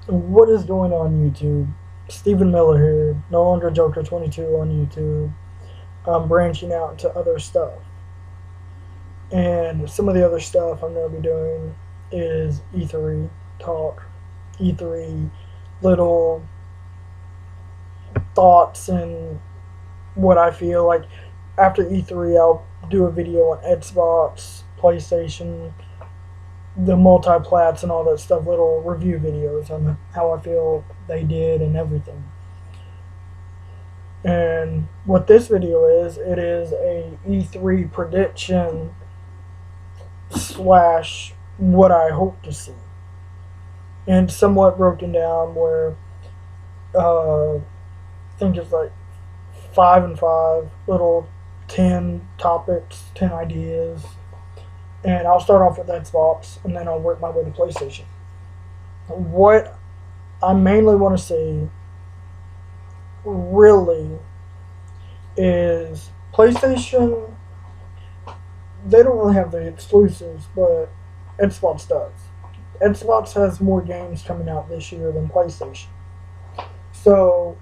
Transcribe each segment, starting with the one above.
What is going on YouTube? Stephen Miller here, no longer Joker22 on YouTube. I'm branching out into other stuff. And some of the other stuff I'm going to be doing is E3 talk, E3 little thoughts and what I feel like. After E3, I'll do a video on Xbox, PlayStation, the multi-plats and all that stuff, little review videos on how I feel they did and everything. And what this video is, it is a E3 prediction slash what I hope to see. And somewhat broken down where I think it's like 5 and 5 little 10 topics, 10 ideas. And I'll start off with Xbox and then I'll work my way to PlayStation. What I mainly want to see really is PlayStation. They don't really have the exclusives, but Xbox does. Xbox has more games coming out this year than PlayStation. So,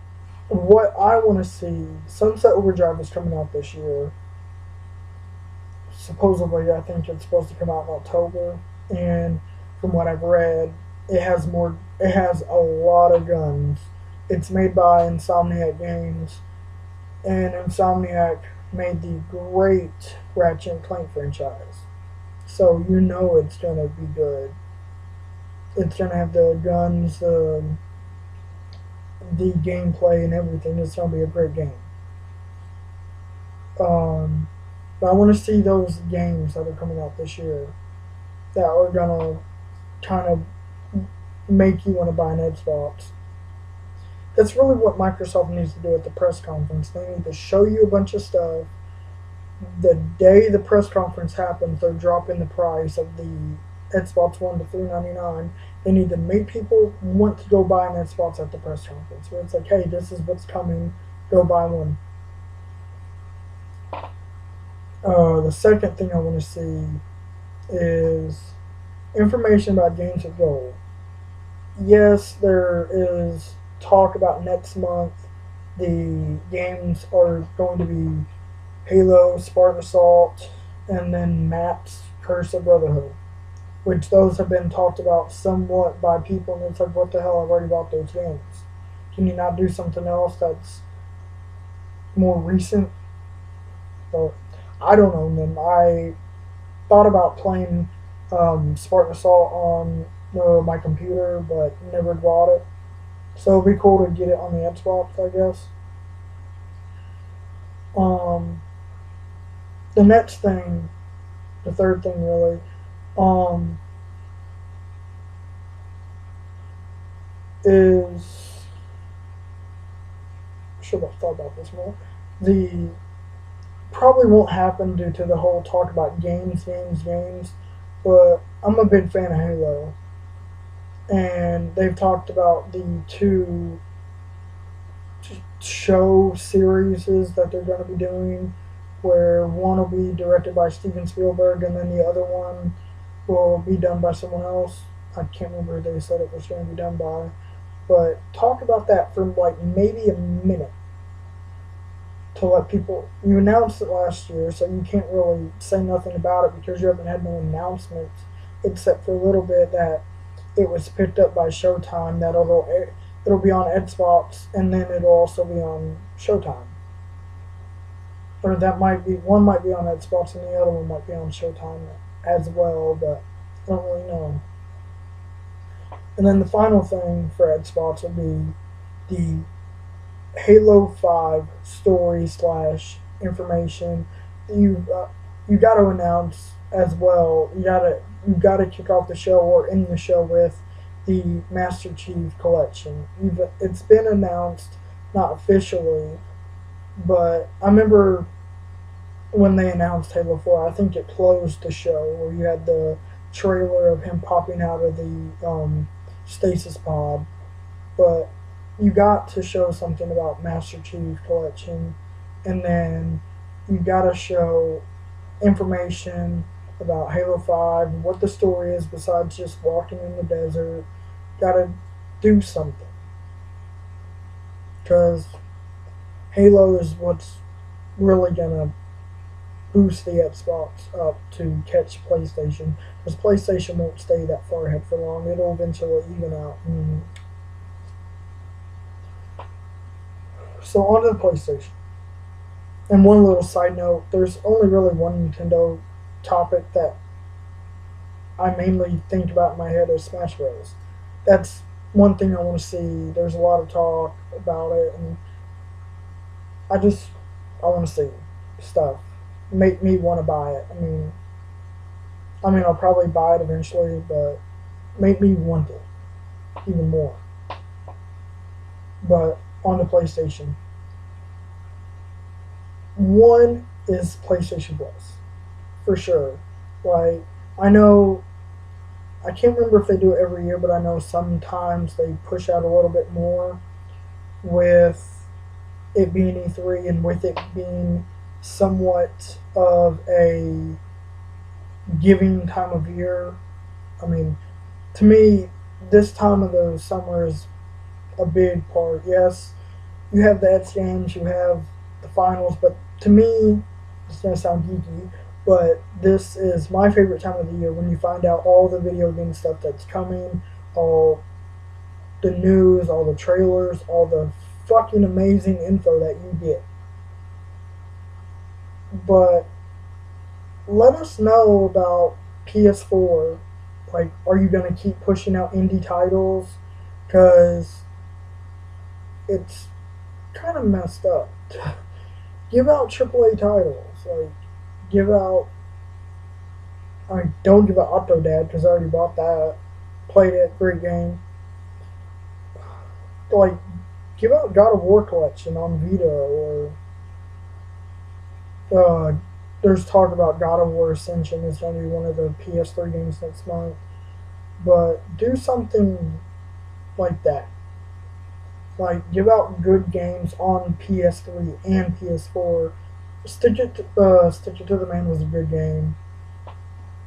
what I want to see, Sunset Overdrive is coming out this year. Supposedly, I think it's supposed to come out in October, and from what I've read, it has more. It has a lot of guns. It's made by Insomniac Games, and Insomniac made the great Ratchet and Clank franchise. So you know it's gonna be good. It's gonna have the guns, the gameplay, and everything. It's gonna be a great game. Um, but I want to see those games that are coming out this year that are gonna kind of make you want to buy an Xbox. That's really what Microsoft needs to do at the press conference. They need to show you a bunch of stuff. The day the press conference happens, they're dropping the price of the Xbox One to $399. They need to make people want to go buy an Xbox at the press conference. Where it's like, hey, this is what's coming. Go buy one. The second thing I want to see is information about games with gold. Yes, there is talk about next month. The games are going to be Halo, Spartan Assault, and then Matt's Curse of Brotherhood, which those have been talked about somewhat by people, and it's like, what the hell, I've already bought those games. Can you not do something else that's more recent? But I don't own them. I thought about playing Spartan Assault on my computer, but never bought it. So it'd be cool to get it on the Xbox, I guess. Um, the next thing, the third thing really, um, is should have thought about this more. The probably won't happen due to the whole talk about games. But I'm a big fan of Halo, and they've talked about the two show series that they're going to be doing, where one will be directed by Steven Spielberg, and then the other one will be done by someone else. I can't remember who they said it was going to be done by, but talk about that for like maybe a minute to let people. You announced it last year, so you can't really say nothing about it because you haven't had no announcements except for a little bit that it was picked up by Showtime. That it'll be on Xbox and then it'll also be on Showtime. Or that might be one might be on Xbox and the other one might be on Showtime as well, but I don't really know. And then the final thing for Xbox would be the Halo 5 story slash information. You got to announce as well. You got to kick off the show or end the show with the Master Chief Collection. It's been announced, not officially, but I remember when they announced Halo 4. I think it closed the show where you had the trailer of him popping out of the stasis pod, but you got to show something about Master Chief Collection, and then you got to show information about Halo 5, what the story is besides just walking in the desert. Got to do something. Because Halo is what's really gonna boost the Xbox up to catch PlayStation. Because PlayStation won't stay that far ahead for long. It'll eventually even out. So on to the PlayStation. And one little side note: there's only really one Nintendo topic that I mainly think about in my head is Smash Bros. That's one thing I want to see. There's a lot of talk about it, and I want to see stuff. Make me want to buy it. I mean, I'll probably buy it eventually, but make me want it even more. But on the PlayStation, one is PlayStation Plus for sure. Like I know I can't remember if they do it every year, but I know sometimes they push out a little bit more with it being E3 and with it being somewhat of a giving time of year. I mean, to me, this time of the summer is a big part. Yes, you have the X Games, you have the finals, but to me, it's gonna sound geeky, but this is my favorite time of the year when you find out all the video game stuff that's coming, all the news, all the trailers, all the fucking amazing info that you get. But let us know about PS4. Like, are you gonna keep pushing out indie titles? Because it's kind of messed up. Give out AAA titles. Like, give out. Don't give out Octodad because I already bought that. Played it, great game. Like, give out God of War collection on Vita, or there's talk about God of War Ascension is going to be one of the PS3 games next month. But do something like that. Like, give out good games on PS3 and PS4. Stitch It to the Man was a good game.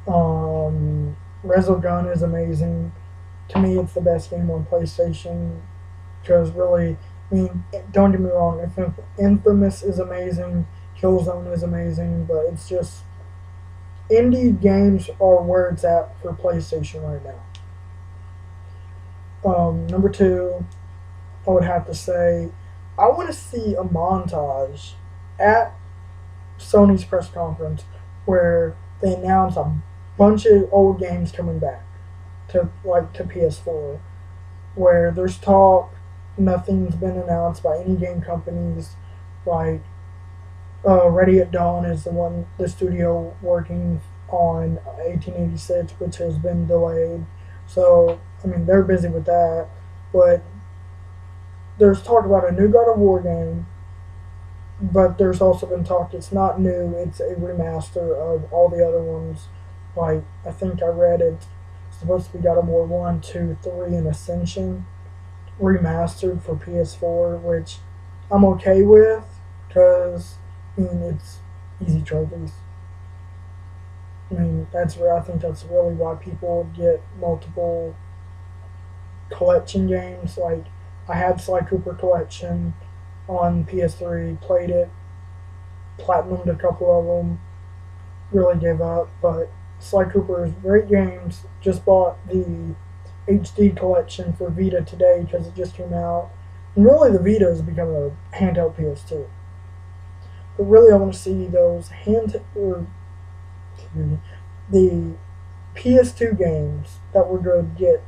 Resogun is amazing. To me, it's the best game on PlayStation. Because really, I mean, don't get me wrong, Infamous is amazing, Killzone is amazing, but it's just indie games are where it's at for PlayStation right now. Number two, I would have to say, I want to see a montage at Sony's press conference where they announce a bunch of old games coming back to PS4, where there's talk, nothing's been announced by any game companies. Like Ready at Dawn is the studio working on 1886, which has been delayed. So I mean they're busy with that, but there's talk about a new God of War game. But there's also been talk it's not new; it's a remaster of all the other ones. Like I think I read it's supposed to be God of War 1, 2, 3, and Ascension remastered for PS4, which I'm okay with because I mean it's easy trophies. I mean I think that's really why people get multiple collection games. Like I had Sly Cooper collection on PS3, played it, platinumed a couple of them, really gave up. But Sly Cooper's great games. Just bought the HD collection for Vita today because it just came out. And really, the Vita has become a handheld PS2. But really, I want to see those the PS2 games that were going to get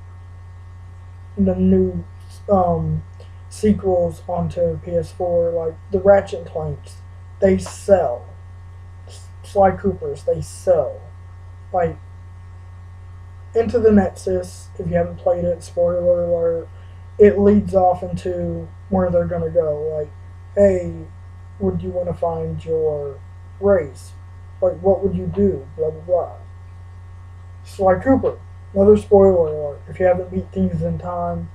the new sequels onto PS4, like the Ratchet and Clanks. They sell. Sly Coopers, they sell. Like Into the Nexus, if you haven't played it, spoiler alert, it leads off into where they're gonna go. Like, hey, would you want to find your race? Like, what would you do? Blah blah blah. Sly Cooper, another spoiler alert. If you haven't beat things in time,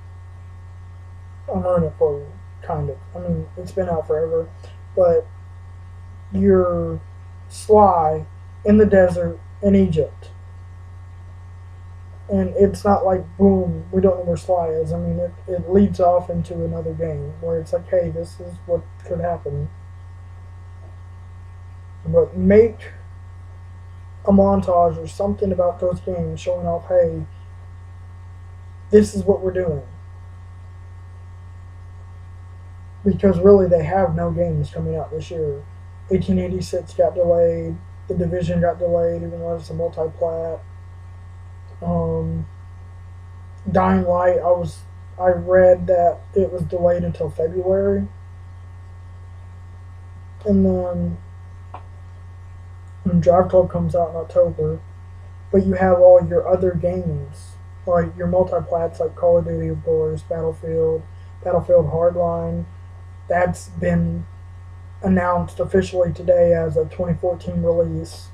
I'll ruin it for you, kind of. I mean, it's been out forever, but you're Sly in the desert in Egypt. And it's not like, boom, we don't know where Sly is. I mean, it leads off into another game where it's like, hey, this is what could happen. But make a montage or something about those games showing off, hey, this is what we're doing. Because really, they have no games coming out this year. 1886 got delayed. The Division got delayed, even though it's a multi-plat. Um, Dying Light, I read that it was delayed until February, and then Drive Club comes out in October. But you have all your other games, like your multi-plats, like Call of Duty, of course, Battlefield Hardline. That's been announced officially today as a 2014 release.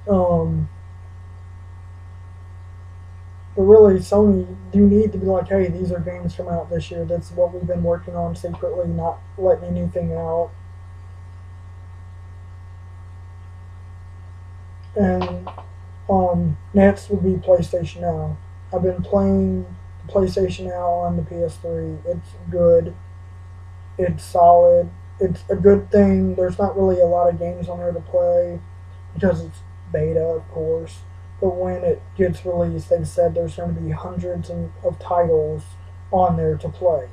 Um, but really, Sony do need to be like, hey, these are games coming out this year. That's what we've been working on secretly, not letting anything out. And next would be PlayStation Now. I've been playing PlayStation Now on the PS3. It's good. It's solid. It's a good thing. There's not really a lot of games on there to play because it's beta, of course. But when it gets released, they've said there's going to be hundreds of titles on there to play.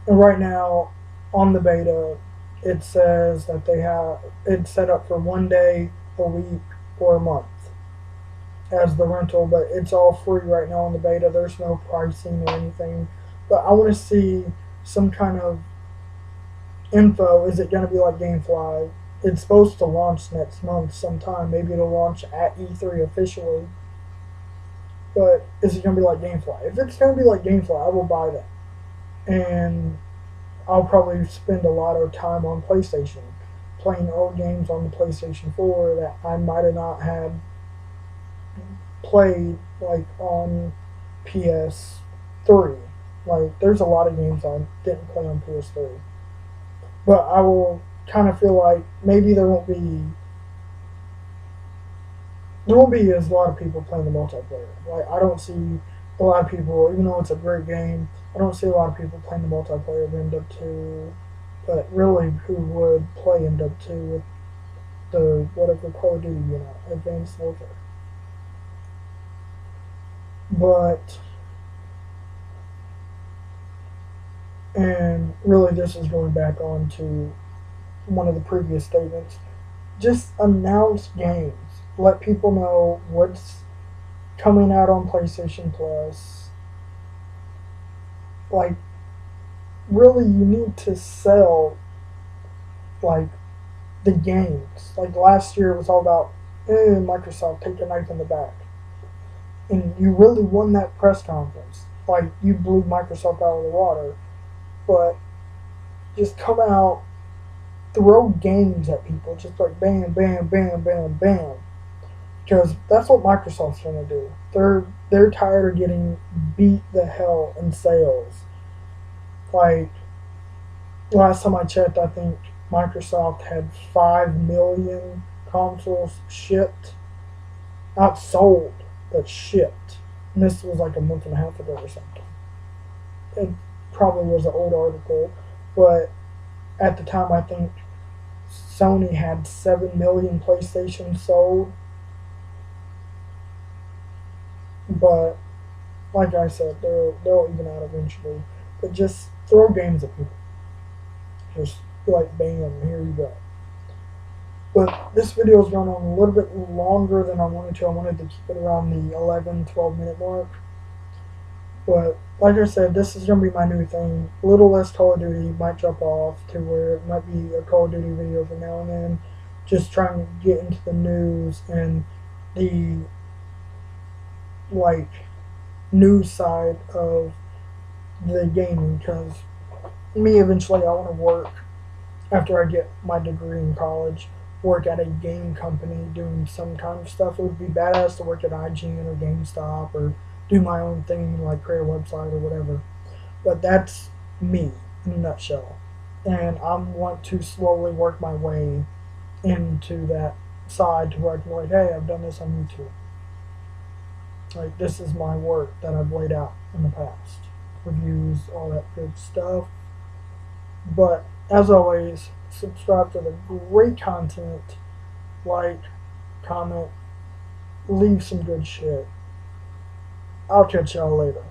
And right now, on the beta, it says that they have it's set up for 1 day, a week, or a month as the rental, but it's all free right now on the beta. There's no pricing or anything. But I want to see some kind of info. Is it going to be like GameFly? It's supposed to launch next month sometime. Maybe it'll launch at E3 officially. But is it going to be like GameFly? If it's going to be like GameFly, I will buy that. And I'll probably spend a lot of time on PlayStation, playing old games on the PlayStation 4 that I might have not had played like on PS3. Like there's a lot of games I didn't play on PS3. But I will kind of feel like maybe there won't be as a lot of people playing the multiplayer. Like I don't see a lot of people, even though it's a great game, I don't see a lot of people playing the multiplayer of MW2. But really, who would play MW2 with the whatever Call of Duty, Advanced Warfare? But and really, this is going back on to one of the previous statements. Just announce games. Let people know what's coming out on PlayStation Plus. Like, really, you need to sell, like, the games. Like, last year it was all about, Microsoft, take a knife in the back. And you really won that press conference. Like, you blew Microsoft out of the water. But just come out, throw games at people, just like bam, bam, bam, bam, bam. Because that's what Microsoft's gonna do. They're tired of getting beat the hell in sales. Like last time I checked, I think Microsoft had 5 million consoles shipped, not sold, but shipped. And this was like a month and a half ago or something. It probably was an old article, but at the time I think Sony had 7 million PlayStations sold. But like I said, they'll even out eventually. But just throw games at people. Just be like, bam, here you go. But this video has gone on a little bit longer than I wanted to. I wanted to keep it around the 11, 12-minute mark. But like I said, this is going to be my new thing. A little less Call of Duty, might drop off to where it might be a Call of Duty video every now and then. Just trying to get into the news and the like news side of the gaming, because me eventually I want to work after I get my degree in college, work at a game company doing some kind of stuff. It would be badass to work at IGN or GameStop or do my own thing, like create a website or whatever. But that's me in a nutshell. And I want to slowly work my way into that side to where I can be like, hey, I've done this on YouTube. Like, this is my work that I've laid out in the past. Reviews, all that good stuff. But as always, subscribe to the great content. Like, comment, leave some good shit. I'll catch y'all later.